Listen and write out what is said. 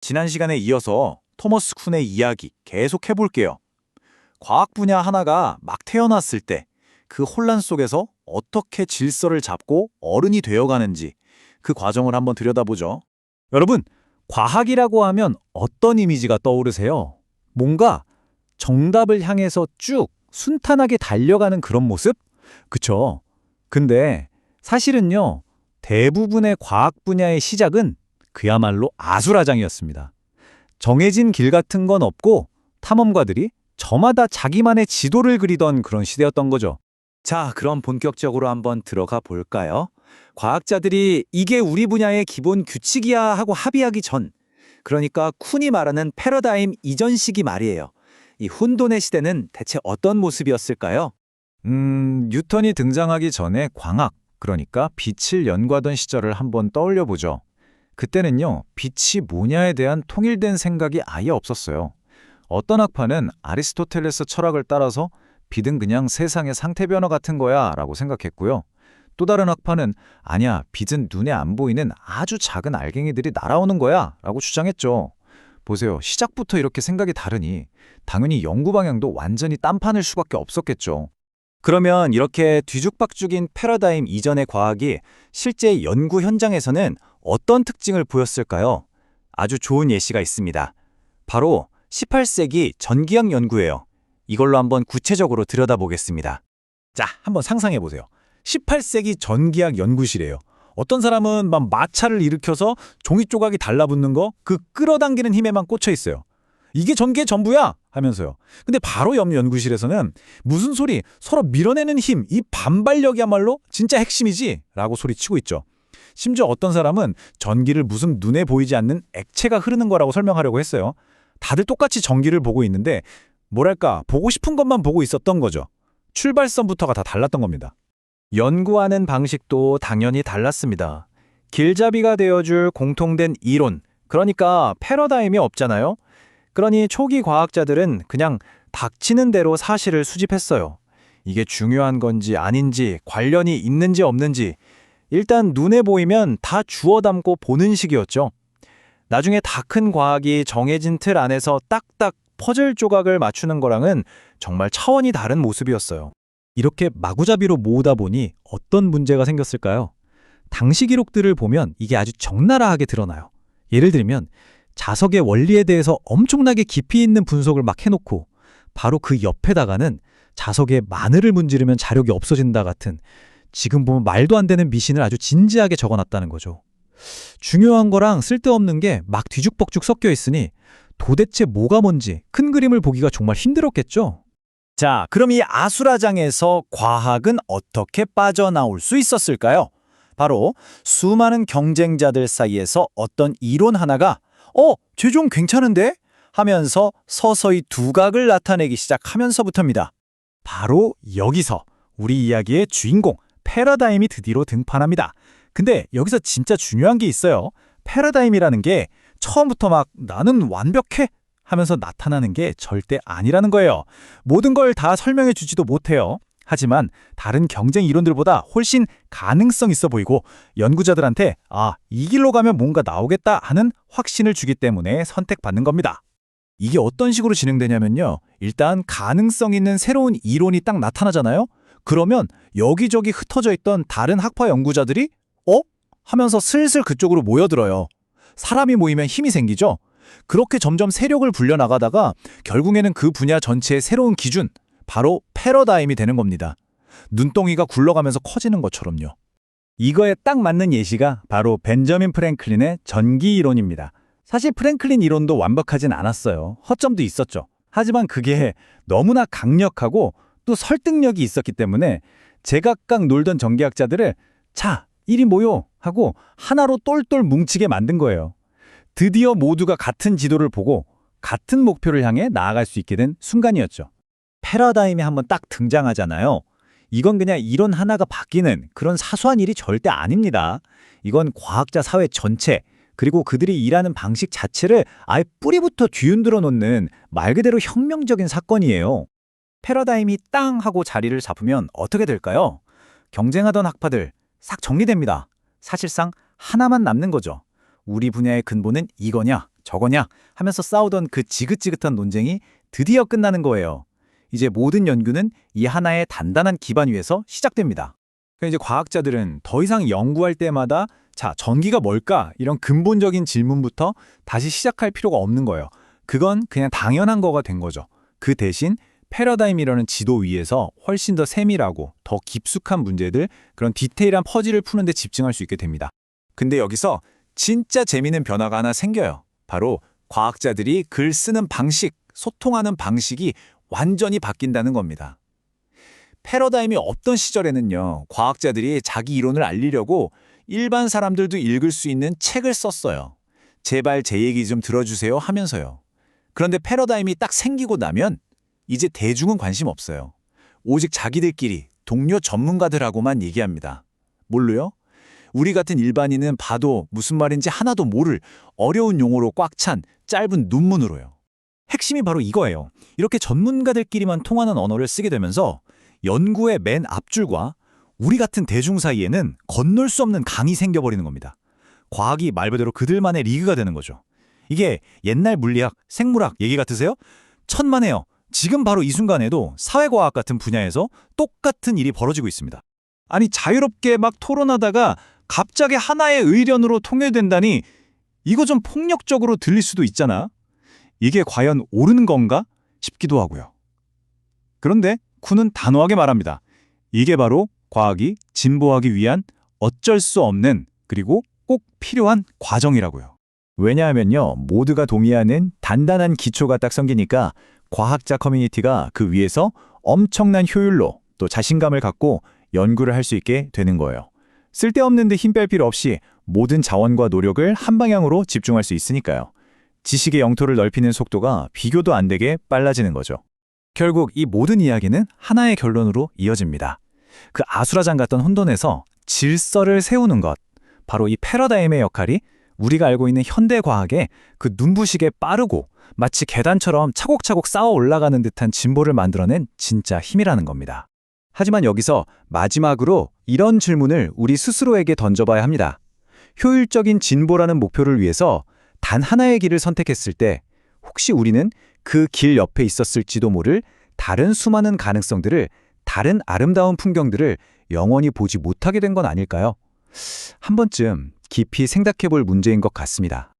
지난 시간에 이어서 토머스 쿤의 이야기 계속 해볼게요. 과학 분야 하나가 막 태어났을 때 그 혼란 속에서 어떻게 질서를 잡고 어른이 되어가는지 그 과정을 한번 들여다보죠. 여러분, 과학이라고 하면 어떤 이미지가 떠오르세요? 뭔가 정답을 향해서 쭉 순탄하게 달려가는 그런 모습? 그쵸? 근데 사실은요, 대부분의 과학 분야의 시작은 그야말로 아수라장이었습니다. 정해진 길 같은 건 없고 탐험가들이 저마다 자기만의 지도를 그리던 그런 시대였던 거죠. 자, 그럼 본격적으로 한번 들어가 볼까요? 과학자들이 이게 우리 분야의 기본 규칙이야 하고 합의하기 전, 그러니까 쿤이 말하는 패러다임 이전 시기 말이에요. 이 혼돈의 시대는 대체 어떤 모습이었을까요? 뉴턴이 등장하기 전에 광학, 그러니까 빛을 연구하던 시절을 한번 떠올려 보죠. 그때는요, 빛이 뭐냐에 대한 통일된 생각이 아예 없었어요. 어떤 학파는 아리스토텔레스 철학을 따라서 빛은 그냥 세상의 상태 변화 같은 거야 라고 생각했고요. 또 다른 학파는 아니야, 빛은 눈에 안 보이는 아주 작은 알갱이들이 날아오는 거야 라고 주장했죠. 보세요, 시작부터 이렇게 생각이 다르니 당연히 연구 방향도 완전히 딴판일 수밖에 없었겠죠. 그러면 이렇게 뒤죽박죽인 패러다임 이전의 과학이 실제 연구 현장에서는 어떤 특징을 보였을까요? 아주 좋은 예시가 있습니다. 바로 18세기 전기학 연구예요. 이걸로 한번 구체적으로 들여다보겠습니다. 자, 한번 상상해 보세요. 18세기 전기학 연구실이에요. 어떤 사람은 막 마찰을 일으켜서 종이 조각이 달라붙는 거, 그 끌어당기는 힘에만 꽂혀 있어요. 이게 전기의 전부야! 하면서요. 근데 바로 옆 연구실에서는 무슨 소리, 서로 밀어내는 힘, 이 반발력이야말로 진짜 핵심이지! 라고 소리치고 있죠. 심지어 어떤 사람은 전기를 무슨 눈에 보이지 않는 액체가 흐르는 거라고 설명하려고 했어요. 다들 똑같이 전기를 보고 있는데 뭐랄까, 보고 싶은 것만 보고 있었던 거죠. 출발선부터가 다 달랐던 겁니다. 연구하는 방식도 당연히 달랐습니다. 길잡이가 되어줄 공통된 이론, 그러니까 패러다임이 없잖아요. 그러니 초기 과학자들은 그냥 닥치는 대로 사실을 수집했어요. 이게 중요한 건지 아닌지, 관련이 있는지 없는지, 일단 눈에 보이면 다 주워 담고 보는 식이었죠. 나중에 다 큰 과학이 정해진 틀 안에서 딱딱 퍼즐 조각을 맞추는 거랑은 정말 차원이 다른 모습이었어요. 이렇게 마구잡이로 모으다 보니 어떤 문제가 생겼을까요? 당시 기록들을 보면 이게 아주 적나라하게 드러나요. 예를 들면 자석의 원리에 대해서 엄청나게 깊이 있는 분석을 막 해놓고 바로 그 옆에다가는 자석에 마늘을 문지르면 자력이 없어진다 같은, 지금 보면 말도 안 되는 미신을 아주 진지하게 적어놨다는 거죠. 중요한 거랑 쓸데없는 게 막 뒤죽박죽 섞여 있으니 도대체 뭐가 뭔지 큰 그림을 보기가 정말 힘들었겠죠? 자, 그럼 이 아수라장에서 과학은 어떻게 빠져나올 수 있었을까요? 바로 수많은 경쟁자들 사이에서 어떤 이론 하나가 쟤 좀 괜찮은데? 하면서 서서히 두각을 나타내기 시작하면서부터입니다. 바로 여기서 우리 이야기의 주인공 패러다임이 드디어 등판합니다. 근데 여기서 진짜 중요한 게 있어요. 패러다임이라는 게 처음부터 막 나는 완벽해 하면서 나타나는 게 절대 아니라는 거예요. 모든 걸 다 설명해 주지도 못해요. 하지만 다른 경쟁 이론들보다 훨씬 가능성 있어 보이고 연구자들한테 이 길로 가면 뭔가 나오겠다 하는 확신을 주기 때문에 선택받는 겁니다. 이게 어떤 식으로 진행되냐면요. 일단 가능성 있는 새로운 이론이 딱 나타나잖아요. 그러면 여기저기 흩어져 있던 다른 학파 연구자들이 하면서 슬슬 그쪽으로 모여들어요. 사람이 모이면 힘이 생기죠. 그렇게 점점 세력을 불려나가다가 결국에는 그 분야 전체의 새로운 기준, 바로 패러다임이 되는 겁니다. 눈덩이가 굴러가면서 커지는 것처럼요. 이거에 딱 맞는 예시가 바로 벤저민 프랭클린의 전기 이론입니다. 사실 프랭클린 이론도 완벽하진 않았어요. 허점도 있었죠. 하지만 그게 너무나 강력하고 또 설득력이 있었기 때문에 제각각 놀던 전기학자들을 자, 이리 모여 하고 하나로 똘똘 뭉치게 만든 거예요. 드디어 모두가 같은 지도를 보고 같은 목표를 향해 나아갈 수 있게 된 순간이었죠. 패러다임이 한번 딱 등장하잖아요. 이건 그냥 이론 하나가 바뀌는 그런 사소한 일이 절대 아닙니다. 이건 과학자 사회 전체, 그리고 그들이 일하는 방식 자체를 아예 뿌리부터 뒤흔들어 놓는 말 그대로 혁명적인 사건이에요. 패러다임이 땅 하고 자리를 잡으면 어떻게 될까요? 경쟁하던 학파들 싹 정리됩니다. 사실상 하나만 남는 거죠. 우리 분야의 근본은 이거냐, 저거냐 하면서 싸우던 그 지긋지긋한 논쟁이 드디어 끝나는 거예요. 이제 모든 연구는 이 하나의 단단한 기반 위에서 시작됩니다. 그러니까 이제 과학자들은 더 이상 연구할 때마다 자, 전기가 뭘까? 이런 근본적인 질문부터 다시 시작할 필요가 없는 거예요. 그건 그냥 당연한 거가 된 거죠. 그 대신 패러다임이라는 지도 위에서 훨씬 더 세밀하고 더 깊숙한 문제들, 그런 디테일한 퍼즐을 푸는 데 집중할 수 있게 됩니다. 근데 여기서 진짜 재미있는 변화가 하나 생겨요. 바로 과학자들이 글 쓰는 방식, 소통하는 방식이 완전히 바뀐다는 겁니다. 패러다임이 없던 시절에는요, 과학자들이 자기 이론을 알리려고 일반 사람들도 읽을 수 있는 책을 썼어요. 제발 제 얘기 좀 들어주세요 하면서요. 그런데 패러다임이 딱 생기고 나면 이제 대중은 관심 없어요. 오직 자기들끼리 동료 전문가들하고만 얘기합니다. 뭘로요? 우리 같은 일반인은 봐도 무슨 말인지 하나도 모를 어려운 용어로 꽉 찬 짧은 논문으로요. 핵심이 바로 이거예요. 이렇게 전문가들끼리만 통하는 언어를 쓰게 되면서 연구의 맨 앞줄과 우리 같은 대중 사이에는 건널 수 없는 강이 생겨버리는 겁니다. 과학이 말 그대로 그들만의 리그가 되는 거죠. 이게 옛날 물리학, 생물학 얘기 같으세요? 천만에요. 지금 바로 이 순간에도 사회과학 같은 분야에서 똑같은 일이 벌어지고 있습니다. 아니 자유롭게 막 토론하다가 갑자기 하나의 의견으로 통일된다니 이거 좀 폭력적으로 들릴 수도 있잖아. 이게 과연 옳은 건가 싶기도 하고요. 그런데 쿤은 단호하게 말합니다. 이게 바로 과학이 진보하기 위한 어쩔 수 없는 그리고 꼭 필요한 과정이라고요. 왜냐하면요, 모두가 동의하는 단단한 기초가 딱 생기니까 과학자 커뮤니티가 그 위에서 엄청난 효율로 또 자신감을 갖고 연구를 할 수 있게 되는 거예요. 쓸데없는 데 힘 뺄 필요 없이 모든 자원과 노력을 한 방향으로 집중할 수 있으니까요. 지식의 영토를 넓히는 속도가 비교도 안 되게 빨라지는 거죠. 결국 이 모든 이야기는 하나의 결론으로 이어집니다. 그 아수라장 같던 혼돈에서 질서를 세우는 것, 바로 이 패러다임의 역할이 우리가 알고 있는 현대 과학의 그 눈부시게 빠르고 마치 계단처럼 차곡차곡 쌓아 올라가는 듯한 진보를 만들어낸 진짜 힘이라는 겁니다. 하지만 여기서 마지막으로 이런 질문을 우리 스스로에게 던져봐야 합니다. 효율적인 진보라는 목표를 위해서 단 하나의 길을 선택했을 때 혹시 우리는 그 길 옆에 있었을지도 모를 다른 수많은 가능성들을, 다른 아름다운 풍경들을 영원히 보지 못하게 된 건 아닐까요? 한 번쯤 깊이 생각해 볼 문제인 것 같습니다.